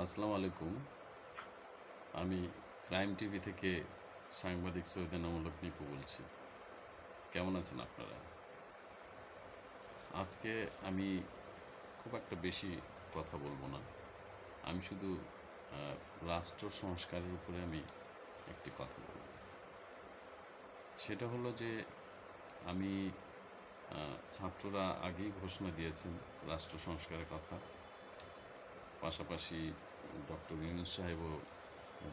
আসসালামু আলাইকুম। আমি ক্রাইম টিভি থেকে সাংবাদিক সৈয়দ এনামুল হক নিপু বলছি। কেমন আছেন আপনারা? আজকে আমি খুব একটা বেশি কথা বলবো না। আমি শুধু আহ, রাষ্ট্র সংস্কারের উপরে আমি একটি কথা বলব। সেটা হলো যে আমি ছাত্ররা আগেই ঘোষণা দিয়েছেন রাষ্ট্র সংস্কারের কথা। পাশাপাশি ডক্টর ইউনূস সাহেবও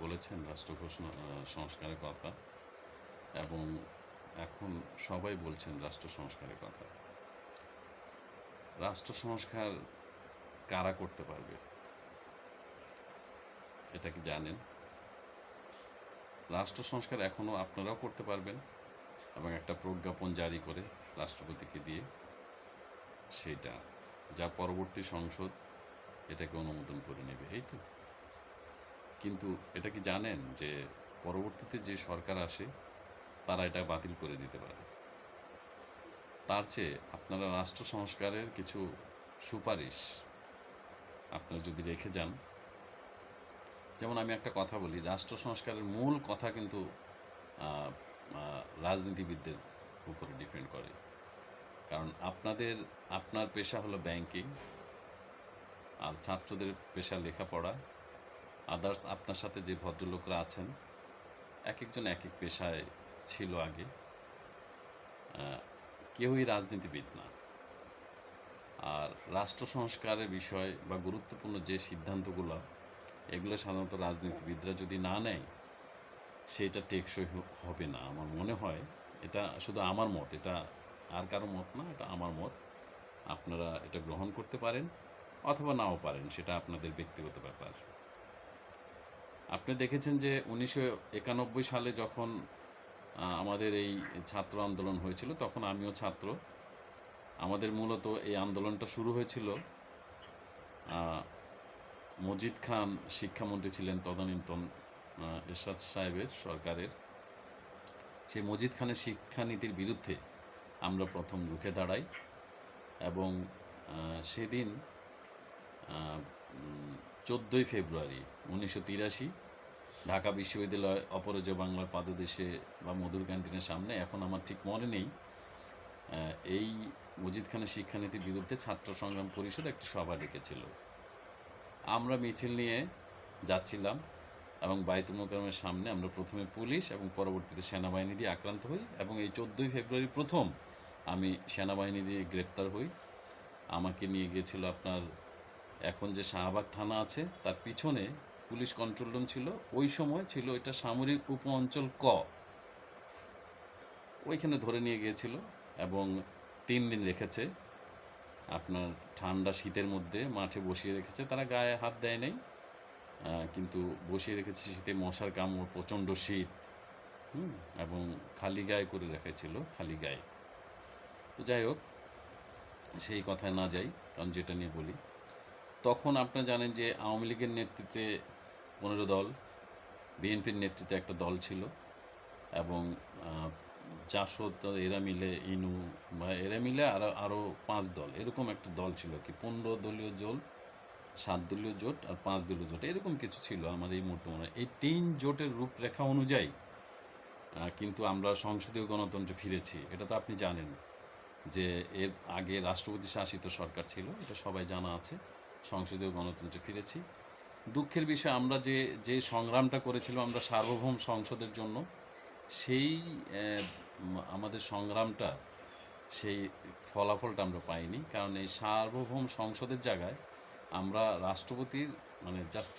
বলেছেন রাষ্ট্র ঘোষণা সংস্কারের কথা, এবং এখন সবাই বলছেন রাষ্ট্র সংস্কারের কথা। রাষ্ট্র সংস্কার কারা করতে পারবে এটা কি জানেন? রাষ্ট্র সংস্কার এখনও আপনারাও করতে পারবেন, এবং একটা প্রজ্ঞাপন জারি করে রাষ্ট্রপতিকে দিয়ে সেইটা, যা পরবর্তী সংসদ এটাকে অনুমোদন করে নেবে, এই তো। কিন্তু এটা কি জানেন যে পরবর্তীতে যে সরকার আসে তারা এটা বাতিল করে দিতে পারে। তার চেয়ে আপনারা রাষ্ট্র সংস্কারের কিছু সুপারিশ আপনারা যদি রেখে যান, যেমন আমি একটা কথা বলি, রাষ্ট্র সংস্কারের মূল কথা কিন্তু আহ, রাজনীতিবিদদের উপরে ডিপেন্ড করে। কারণ আপনার পেশা হলো ব্যাংকিং, আর ছাত্রদের পেশা লেখাপড়া। আদার্স আপনার সাথে যে ভদ্রলোকরা আছেন, এক একজন এক এক পেশায় ছিল আগে। কেউই রাজনীতিবিদ না। আর রাষ্ট্র সংস্কারের বিষয় বা গুরুত্বপূর্ণ যে সিদ্ধান্তগুলো, এগুলো সাধারণত রাজনীতিবিদরা যদি না নেয় সেটা টেকসই হবে না আমার মনে হয়। এটা শুধু আমার মত, এটা আর কারো মত না, এটা আমার মত। আপনারা এটা গ্রহণ করতে পারেন অথবা নাও পারেন, সেটা আপনাদের ব্যক্তিগত ব্যাপার। আপনি দেখেছেন যে 1991 সালে যখন আমাদের এই ছাত্র আন্দোলন হয়েছিল, তখন আমিও ছাত্র। আমাদের মূলত এই আন্দোলনটা শুরু হয়েছিল, মজিদ খান শিক্ষামন্ত্রী ছিলেন তদানীন্তন এরশাদ সাহেবের সরকারের। সেই মজিদ খানের শিক্ষানীতির বিরুদ্ধে আমরা প্রথম রুখে দাঁড়াই, এবং সেদিন 14 ফেব্রুয়ারি 1983 ঢাকা বিশ্ববিদ্যালয় অপরাজয় বাংলার পাদদেশে বা মধুর ক্যান্টিনের সামনে, এখন আমার ঠিক মনে নেই, এই মজিদ খানের শিক্ষানীতির বিরুদ্ধে ছাত্র সংগ্রাম পরিষদ একটি সভা ডেকেছিল। আমরা মিছিল নিয়ে যাচ্ছিলাম, এবং বায়তুল মোকাররমের সামনে আমরা প্রথমে পুলিশ এবং পরবর্তীতে সেনাবাহিনী দিয়ে আক্রান্ত হই, এবং এই 14 ফেব্রুয়ারি প্রথম আমি সেনাবাহিনী দিয়ে গ্রেপ্তার হই। আমাকে নিয়ে গিয়েছিল আপনার এখন যে শাহবাগ থানা আছে তার পিছনে পুলিশ কন্ট্রোল রুম ছিল, ওই সময় ছিল এটা সামরিক উপ অঞ্চল ক, ওইখানে ধরে নিয়ে গিয়েছিল, এবং 3 দিন রেখেছে। আপনার ঠান্ডা শীতের মধ্যে মাঠে বসিয়ে রেখেছে, তারা গায়ে হাত দেয় নাই, কিন্তু বসিয়ে রেখেছে শীতে, মশার কামড়, প্রচণ্ড শীত, এবং খালি গায়ে করে রেখেছিল, খালি গায়ে। তো যাই হোক, সেই কথায় না যাই, কারণ যেটা নিয়ে বলি, তখন আপনারা জানেন যে আওয়ামী লীগের নেতৃত্বে 15 দল, বিএনপির নেতৃত্বে একটা দল ছিল, এবং জাসদ এরা মিলে, ইনু বা এরা মিলে আরও 5 দল, এরকম একটা দল ছিল, কি 15 দলীয় জোট, 7 দলীয় জোট আর 5 দলীয় জোট, এরকম কিছু ছিল আমার এই মুহূর্তে মনে হয়। এই 3 জোটের রূপরেখা অনুযায়ী কিন্তু আমরা সংসদীয় গণতন্ত্রে ফিরেছি, এটা তো আপনি জানেন। যে এর আগে রাষ্ট্রপতি শাসিত সরকার ছিল, এটা সবাই জানা আছে। সংসদীয় গণতন্ত্রে ফিরেছি। দুঃখের বিষয়, আমরা যে যে সংগ্রামটা করেছিলাম আমরা সার্বভৌম সংসদের জন্য, সেই আমাদের সংগ্রামটা, সেই ফলাফলটা আমরা পাইনি। কারণ এই সার্বভৌম সংসদের জায়গায় আমরা রাষ্ট্রপতির মানে জাস্ট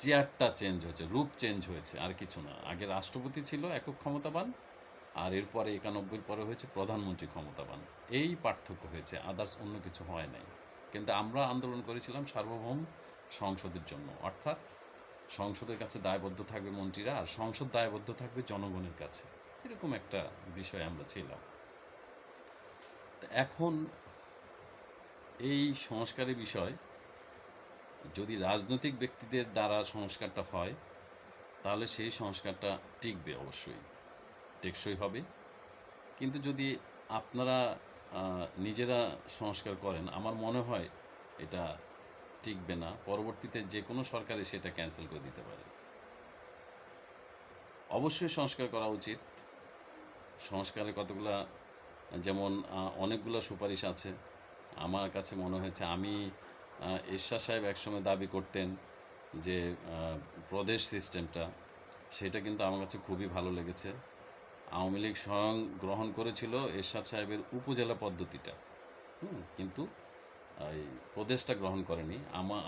চেয়ারটা চেঞ্জ হয়েছে, রূপ চেঞ্জ হয়েছে, আর কিছু না। আগে রাষ্ট্রপতি ছিল একক ক্ষমতাবান, আর এরপরে 91 পরে হয়েছে প্রধানমন্ত্রী ক্ষমতাবান। এই পার্থক্য হয়েছে, আদার্স অন্য কিছু হয় নাই। কিন্তু আমরা আন্দোলন করেছিলাম সার্বভৌম সংসদের জন্য, অর্থাৎ সংসদের কাছে দায়বদ্ধ থাকবে মন্ত্রীরা, আর সংসদ দায়বদ্ধ থাকবে জনগণের কাছে, এরকম একটা বিষয় আমরা ছিলাম। এখন এই সংস্কারের বিষয় যদি রাজনৈতিক ব্যক্তিদের দ্বারা সংস্কারটা হয়, তাহলে সেই সংস্কারটা টিকবে, অবশ্যই টেকসই হবে। কিন্তু যদি আপনারা নিজেরা সংস্কার করেন, আমার মনে হয় এটা টিকবে না, পরবর্তীতে যে কোনো সরকারে সেটা ক্যান্সেল করে দিতে পারে। অবশ্যই সংস্কার করা উচিত। সংস্কারের কতগুলা, যেমন অনেকগুলো সুপারিশ আছে। আমার কাছে মনে হয়েছে, আমি এরশাদ সাহেব একসময় দাবি করতেন যে প্রদেশ সিস্টেমটা, সেটা কিন্তু আমার কাছে খুবই ভালো লেগেছে। আওয়ামী লীগ স্বয়ং গ্রহণ করেছিল এরশাদ সাহেবের উপজেলা পদ্ধতিটা, কিন্তু এই প্রদেশটা গ্রহণ করেনি।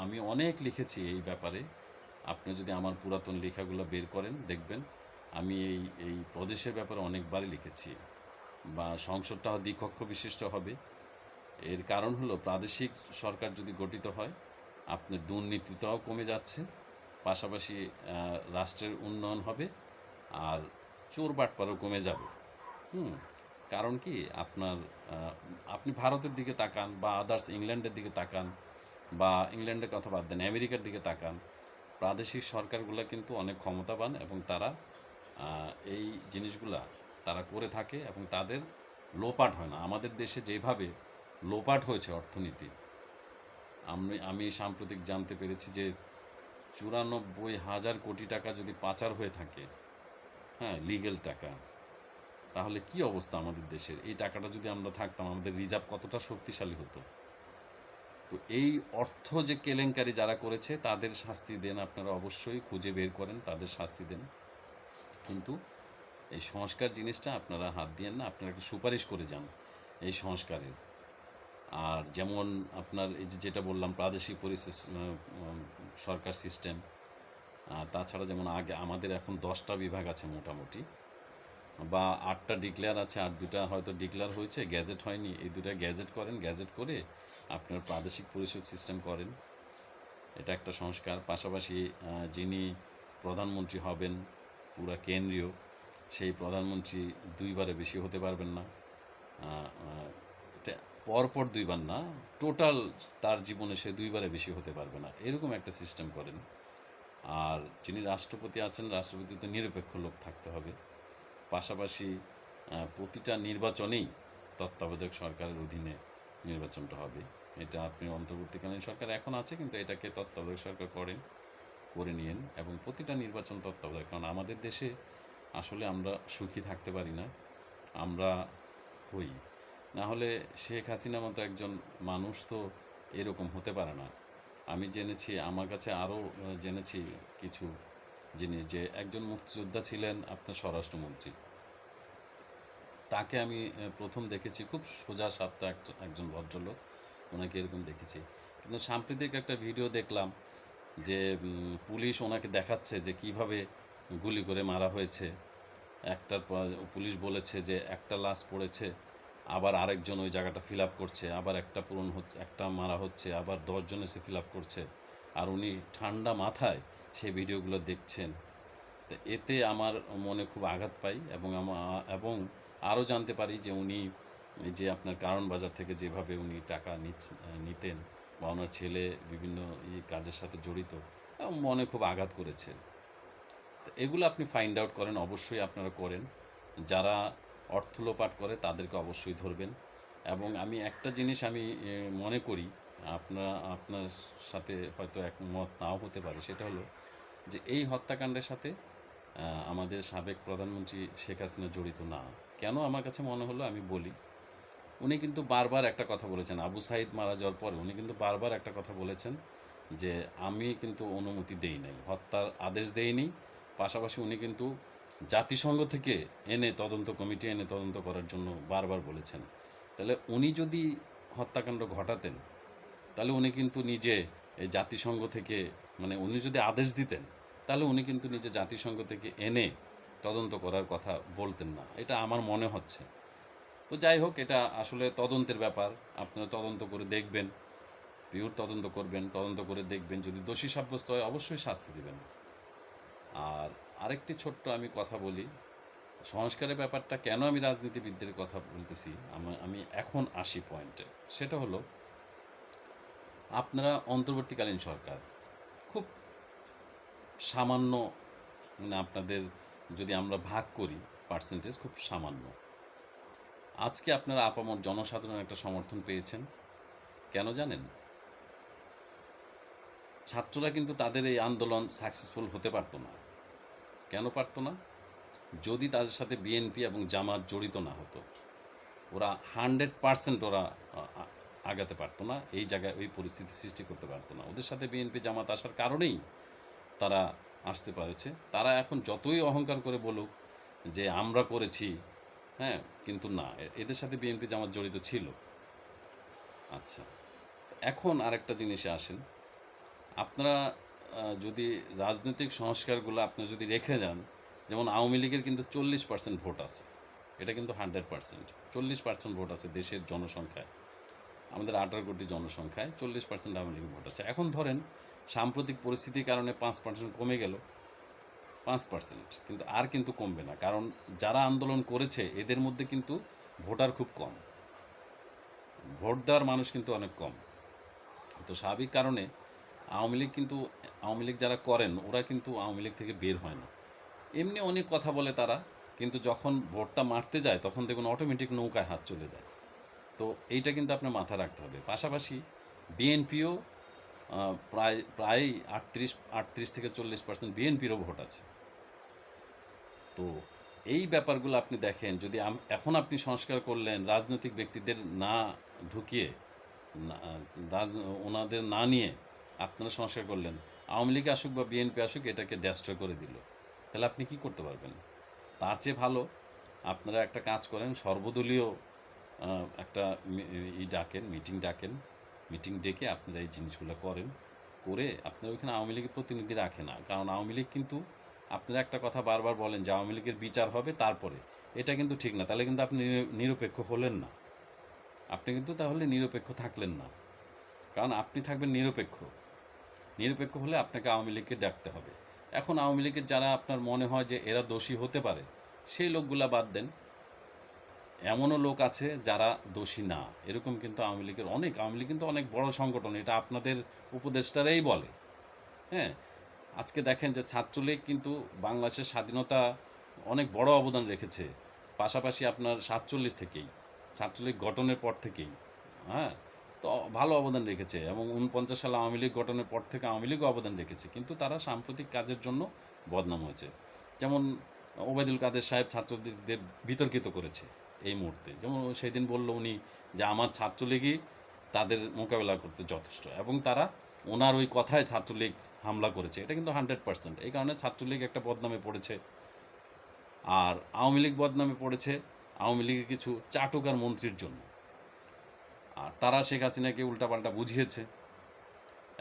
আমি অনেক লিখেছি এই ব্যাপারে। আপনি যদি আমার পুরাতন লেখাগুলো বের করেন দেখবেন আমি এই প্রদেশের ব্যাপারে অনেকবারই লিখেছি। বা সংসদটা দ্বিকক্ষ বিশিষ্ট হবে। এর কারণ হলো, প্রাদেশিক সরকার যদি গঠিত হয়, আপনার দুর্নীতিটাও কমে যাচ্ছে, পাশাপাশি রাষ্ট্রের উন্নয়ন হবে, আর চোর বাটপারও কমে যাবে। হুম কারণ কি, আপনি ভারতের দিকে তাকান, বা আদার্স ইংল্যান্ডের দিকে তাকান, বা ইংল্যান্ডের কথা বাদ দেন, আমেরিকার দিকে তাকান। প্রাদেশিক সরকারগুলো কিন্তু অনেক ক্ষমতাবান, এবং তারা এই জিনিসগুলা তারা করে থাকে, এবং তাদের লোপাট হয় না। আমাদের দেশে যেভাবে লোপাট হয়েছে অর্থনীতি, আমি সাম্প্রতিক জানতে পেরেছি যে 94,000 কোটি টাকা যদি পাচার হয়ে থাকে, হ্যাঁ, লিগ্যাল টাকা, তাহলে কি অবস্থা আমাদের দেশের? এই টাকাটা যদি আমরা থাকতাম, আমাদের রিজার্ভ কতটা শক্তিশালী হতো। তো এই অর্থ যে কেলেঙ্কারি যারা করেছে তাদের শাস্তি দেন, আপনারা অবশ্যই খুঁজে বের করেন, তাদের শাস্তি দেন। কিন্তু এই সংস্কার জিনিসটা আপনারা হাত দিয়েন না, আপনারা একটা সুপারিশ করে যান এই সংস্কারের। আর যেমন আপনার এই যেটা বললাম, প্রাদেশিক সরকার সিস্টেম, তাছাড়া যেমন আগে আমাদের এখন 10টা বিভাগ আছে মোটামুটি, বা 8টা ডিক্লেয়ার আছে, আর 2টা হয়তো ডিক্লেয়ার হয়েছে, গ্যাজেট হয়নি। এই 2টা গ্যাজেট করেন, গ্যাজেট করে আপনার প্রাদেশিক পরিষদ সিস্টেম করেন। এটা একটা সংস্কার। পাশাপাশি যিনি প্রধানমন্ত্রী হবেন পুরা কেন্দ্রীয়, সেই প্রধানমন্ত্রী 2বারে বেশি হতে পারবেন না। এটা পরপর 2বার না, টোটাল তার জীবনে সে 2বারে বেশি হতে পারবে না, এরকম একটা সিস্টেম করেন। আর যিনি রাষ্ট্রপতি আছেন, রাষ্ট্রপতি তো নিরপেক্ষ লোক থাকতে হবে। পাশাপাশি প্রতিটা নির্বাচনেই তত্ত্বাবধায়ক সরকারের অধীনে নির্বাচনটা হবে। এটা আপনি অন্তর্বর্তীকালীন সরকার এখন আছে, কিন্তু এটাকে তত্ত্বাবধায়ক সরকার করে নিয়েন, এবং প্রতিটা নির্বাচন তত্ত্বাবধায়ক। কারণ আমাদের দেশে আসলে আমরা সুখী থাকতে পারি না, আমরা হই না হলে শেখ হাসিনা মতো একজন মানুষ তো এরকম হতে পারে না। আমি জেনেছি, আমার কাছে আরও জেনেছি কিছু জিনিস, যে একজন মুক্তিযোদ্ধা ছিলেন আপনার স্বরাষ্ট্রমন্ত্রী। তাকে আমি প্রথম দেখেছি, খুব সোজা সাপটা একজন ভদ্রলোক, ওনাকে এরকম দেখেছি। কিন্তু সাম্প্রতিক একটা ভিডিও দেখলাম যে পুলিশ ওনাকে দেখাচ্ছে যে কিভাবে গুলি করে মারা হয়েছে। একটার পর পুলিশ বলেছে যে একটা লাশ পড়েছে, আবার আরেকজন ওই জায়গাটা ফিল আপ করছে, আবার একটা পূরণ হচ্ছে, একটা মারা হচ্ছে, আবার 10জন এসে ফিল আপ করছে, আর উনি ঠান্ডা মাথায় সেই ভিডিওগুলো দেখছেন। তো এতে আমার মনে খুব আঘাত পাই, এবং আরও জানতে পারি যে উনি যে আপনার কারণ বাজার থেকে যেভাবে উনি টাকা নিতেন, বা ওনার ছেলে বিভিন্ন কাজের সাথে জড়িত, মনে খুব আঘাত করেছে। তো এগুলো আপনি ফাইন্ড আউট করেন, অবশ্যই আপনারা করেন। যারা অর্থ লোপাট করে তাদেরকে অবশ্যই ধরবেন। এবং আমি একটা জিনিস মনে করি, আপনার সাথে হয়তো একমত নাও হতে পারে, সেটা হলো যে এই হত্যাকাণ্ডের সাথে আমাদের সাবেক প্রধানমন্ত্রী শেখ হাসিনা জড়িত না। কেন আমার কাছে মনে হলো আমি বলি। উনি কিন্তু বারবার একটা কথা বলেছেন, আবু সাইদ মারা যাওয়ার পরে উনি কিন্তু বারবার একটা কথা বলেছেন যে আমি কিন্তু অনুমতি দেই নাই, হত্যার আদেশ দেইনি। পাশাপাশি উনি কিন্তু জাতিসংঘ থেকে তদন্ত কমিটি এনে তদন্ত করার জন্য বারবার বলেছেন। তাহলে উনি যদি হত্যাকাণ্ড ঘটাতেন, তাহলে উনি কিন্তু নিজে এই জাতিসংঘ থেকে, মানে উনি যদি আদেশ দিতেন, তাহলে উনি কিন্তু নিজে জাতিসংঘ থেকে এনে তদন্ত করার কথা বলতেন না, এটা আমার মনে হচ্ছে। তো যাই হোক, এটা আসলে তদন্তের ব্যাপার। আপনারা তদন্ত করে দেখবেন, পিওর তদন্ত করবেন, তদন্ত করে দেখবেন, যদি দোষী সাব্যস্ত হয় অবশ্যই শাস্তি দেবেন। আর আরেকটি ছোট্ট আমি কথা বলি, সংস্কারের ব্যাপারটা কেন আমি রাজনীতিবিদদের কথা বলতেছি, আমি এখন আসি পয়েন্টে। সেটা হলো, আপনারা অন্তর্বর্তীকালীন সরকার খুব সামান্য, মানে আপনাদের যদি আমরা ভাগ করি পার্সেন্টেজ, খুব সামান্য। আজকে আপনারা আপামর জনসাধারণ একটা সমর্থন পেয়েছেন, কেন জানেন? ছাত্ররা কিন্তু তাদের এই আন্দোলন সাকসেসফুল হতে পারতো না। কেন পারতো না? যদি তাদের সাথে বিএনপি এবং জামাত জড়িত না হতো, ওরা 100% ওরা আগাতে পারতো না, এই জায়গায় ওই পরিস্থিতি সৃষ্টি করতে পারতো না। ওদের সাথে বিএনপি জামাত আসার কারণেই তারা আসতে পারেছে। তারা এখন যতই অহংকার করে বলুক যে আমরা করেছি, হ্যাঁ, কিন্তু না, এদের সাথে বিএনপি জামাত জড়িত ছিল। আচ্ছা, এখন আরেকটা জিনিসে আসেন। আপনারা যদি রাজনৈতিক সংস্কারগুলো আপনারা যদি রেখে যান, যেমন আওয়ামী লীগের কিন্তু 40% ভোট আছে, এটা কিন্তু 100%। 40% ভোট আছে দেশের জনসংখ্যায়, আমাদের 18 কোটি জনসংখ্যায় 40% আওয়ামী লীগের ভোট আছে। এখন ধরেন সাম্প্রতিক পরিস্থিতির কারণে 5% কমে গেল, 5%, কিন্তু আর কিন্তু কমবে না, কারণ যারা আন্দোলন করেছে এদের মধ্যে কিন্তু ভোটার খুব কম, ভোট দেওয়ার মানুষ কিন্তু অনেক কম। তো স্বাভাবিক কারণে আওয়ামী লীগ যারা করেন ওরা কিন্তু আওয়ামী লীগ থেকে বের হয় না। এমনি অনেক কথা বলে তারা, কিন্তু যখন ভোটটা মারতে যায় তখন দেখুন অটোমেটিক নৌকায় হাত চলে যায়। তো এইটা কিন্তু আপনার মাথায় রাখতে হবে। পাশাপাশি বিএনপিও প্রায় 38 থেকে 40% বিএনপিরও ভোট আছে। তো এই ব্যাপারগুলো আপনি দেখেন, যদি এখন আপনি সংস্কার করলেন রাজনৈতিক ব্যক্তিদের না ঢুকিয়ে, ওনাদের না নিয়ে আপনারা সংস্কার করলেন, আওয়ামী লীগ আসুক বা বিএনপি আসুক এটাকে ডেস্ট্রয় করে দিল, তাহলে আপনি কি করতে পারবেন? তার চেয়ে ভালো আপনারা একটা কাজ করেন, সর্বদলীয় একটা মিটিং ডেকে আপনারা এই জিনিসগুলো করেন, করে আপনারা ওইখানে আওয়ামী লীগের প্রতিনিধি রাখে না। কারণ আওয়ামী লীগ কিন্তু, আপনারা একটা কথা বারবার বলেন যে আওয়ামী লীগের বিচার হবে তারপরে, এটা কিন্তু ঠিক না। তাহলে কিন্তু আপনি নিরপেক্ষ হলেন না, আপনি কিন্তু তাহলে নিরপেক্ষ থাকলেন না। কারণ আপনি থাকবেন নিরপেক্ষ হলে আপনাকে আওয়ামী লীগকে ডাকতে হবে। এখন আওয়ামী লীগের যারা আপনার মনে হয় যে এরা দোষী হতে পারে, সেই লোকগুলা বাদ দেন। এমনও লোক আছে যারা দোষী না, এরকম কিন্তু আওয়ামী লীগ কিন্তু অনেক বড় সংগঠন, এটা আপনাদের উপদেষ্টারাই বলে। হ্যাঁ, আজকে দেখেন যে ছাত্রলীগ কিন্তু বাংলাদেশের স্বাধীনতা অনেক বড় অবদান রেখেছে। পাশাপাশি আপনার ছাত্রলীগ গঠনের পর থেকেই, হ্যাঁ, তো ভালো অবদান রেখেছে, এবং 49 সালে আওয়ামী লীগ গঠনের পর থেকে আওয়ামী লীগও অবদান রেখেছে, কিন্তু তারা সাম্প্রতিক কাজের জন্য বদনাম হয়েছে। যেমন ওবায়দুল কাদের সাহেব ছাত্রদের বিতর্কিত করেছে এই মুহূর্তে, যেমন সেদিন বলল উনি যে আমার ছাত্রলীগই তাদের মোকাবেলা করতে যথেষ্ট, এবং তারা ওনার ওই কথায় ছাত্রলীগ হামলা করেছে, এটা কিন্তু 100%। এই কারণে ছাত্রলীগ একটা বদনামে পড়েছে। আর আওয়ামী লীগ বদনামে পড়েছে আওয়ামী লীগের কিছু চাটুকার মন্ত্রীর জন্য, আর তারা শেখ হাসিনাকে উল্টাপাল্টা বুঝিয়েছে।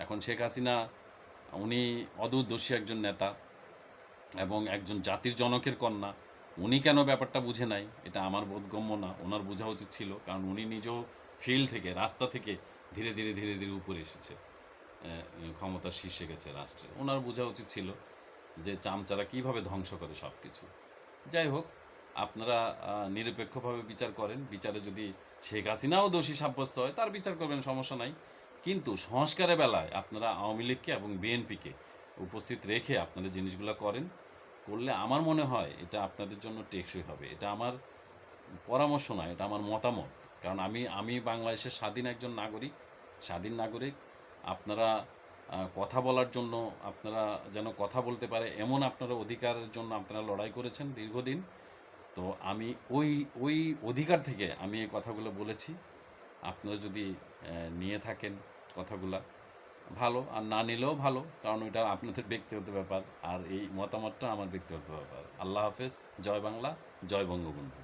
এখন শেখ হাসিনা উনি অদূরদর্শী একজন নেতা এবং একজন জাতির জনকের কন্যা, উনি কেন ব্যাপারটা বুঝে নাই এটা আমার বোধগম্য না। ওনার বোঝা উচিত ছিল, কারণ উনি নিজেও ফিল্ড থেকে, রাস্তা থেকে ধীরে ধীরে উপরে এসেছে, ক্ষমতার শীর্ষে গেছে রাষ্ট্রের। ওনার বোঝা উচিত ছিল যে চামচারা কীভাবে ধ্বংস করে সব কিছু। যাই হোক, আপনারা নিরপেক্ষভাবে বিচার করেন, বিচারে যদি শেখ হাসিনাও দোষী সাব্যস্ত হয় তার বিচার করবেন, সমস্যা নাই। কিন্তু সংস্কারের বেলায় আপনারা আওয়ামী লীগকে এবং বিএনপিকে উপস্থিত রেখে আপনারা জিনিসগুলো করলে আমার মনে হয় এটা আপনাদের জন্য টেকসই হবে। এটা আমার পরামর্শ নয়, এটা আমার মতামত। কারণ আমি বাংলাদেশের স্বাধীন নাগরিক। আপনারা কথা বলার জন্য, আপনারা যেন কথা বলতে পারে এমন আপনারা অধিকারের জন্য আপনারা লড়াই করেছেন দীর্ঘদিন। তো আমি ওই অধিকার থেকে আমি এই কথাগুলো বলেছি। আপনারা যদি নিয়ে থাকেন কথাগুলা ভালো, আর না নিলেও ভালো, কারণ ওইটা আপনাদের ব্যক্তিগত ব্যাপার, আর এই মতামতটা আমার ব্যক্তিগত ব্যাপার। আল্লাহ হাফেজ। জয় বাংলা, জয় বঙ্গবন্ধু।